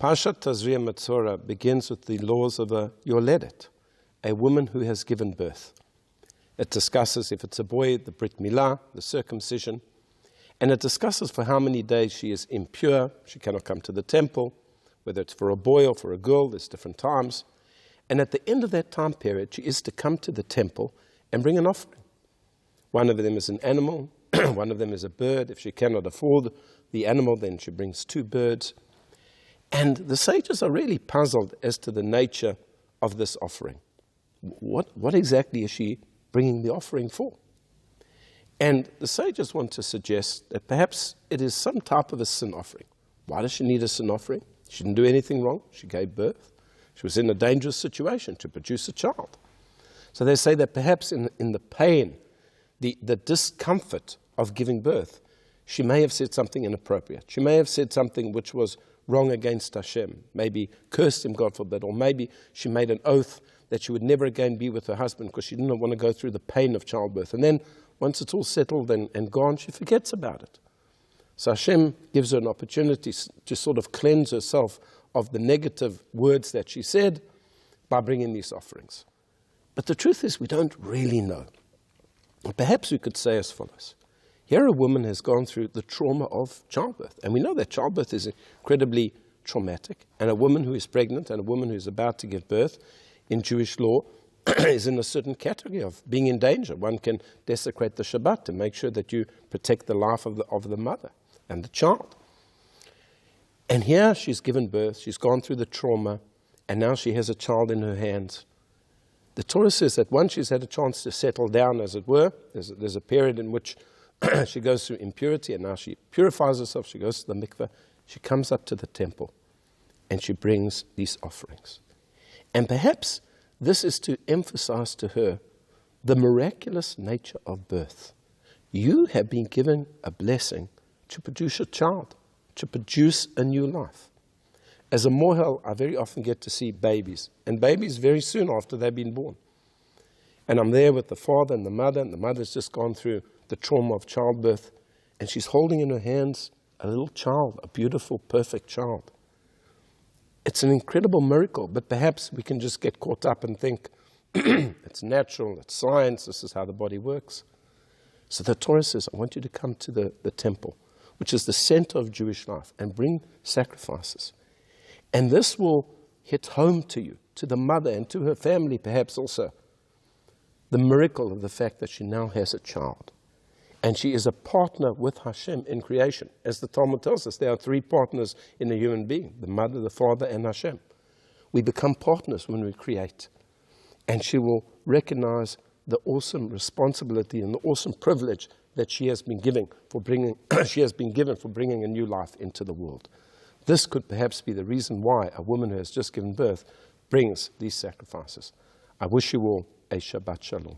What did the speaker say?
Parshat Tazria-Metzora begins with the laws of a yoledet, a woman who has given birth. It discusses, if it's a boy, the brit milah, the circumcision, and it discusses for how many days she is impure, she cannot come to the temple, whether it's for a boy or for a girl, there's different times. And at the end of that time period, she is to come to the temple and bring an offering. One of them is an animal, one of them is a bird. If she cannot afford the animal, then she brings 2 birds. And the sages are really puzzled as to the nature of this offering. What exactly is she bringing the offering for? And the sages want to suggest that perhaps it is some type of a sin offering. Why does she need a sin offering? She didn't do anything wrong. She gave birth. She was in a dangerous situation to produce a child. So they say that perhaps in the pain, the discomfort of giving birth, she may have said something inappropriate. She may have said something which was wrong against Hashem, maybe cursed him, God forbid, or maybe she made an oath that she would never again be with her husband because she didn't want to go through the pain of childbirth. And then once it's all settled and gone, she forgets about it. So Hashem gives her an opportunity to sort of cleanse herself of the negative words that she said by bringing these offerings. But the truth is we don't really know. Perhaps we could say as follows. Here a woman has gone through the trauma of childbirth. And we know that childbirth is incredibly traumatic. And a woman who is pregnant and a woman who is about to give birth in Jewish law is in a certain category of being in danger. One can desecrate the Shabbat to make sure that you protect the life of the mother and the child. And here she's given birth, she's gone through the trauma, and now she has a child in her hands. The Torah says that once she's had a chance to settle down, as it were, there's a period in which she goes through impurity, and now she purifies herself, she goes to the mikveh, she comes up to the temple, and she brings these offerings. And perhaps this is to emphasize to her the miraculous nature of birth. You have been given a blessing to produce a child, to produce a new life. As a mohel, I very often get to see babies, and babies very soon after they've been born. And I'm there with the father and the mother's just gone through the trauma of childbirth, and she's holding in her hands a little child, a beautiful, perfect child. It's an incredible miracle, but perhaps we can just get caught up and think, it's natural, it's science, this is how the body works. So the Torah says, I want you to come to the temple, which is the center of Jewish life, and bring sacrifices. And this will hit home to you, to the mother and to her family perhaps also, the miracle of the fact that she now has a child. And she is a partner with Hashem in creation. As the Talmud tells us, there are 3 partners in a human being, the mother, the father, and Hashem. We become partners when we create. And she will recognize the awesome responsibility and the awesome privilege that she has been given for bringing a new life into the world. This could perhaps be the reason why a woman who has just given birth brings these sacrifices. I wish you all a Shabbat Shalom.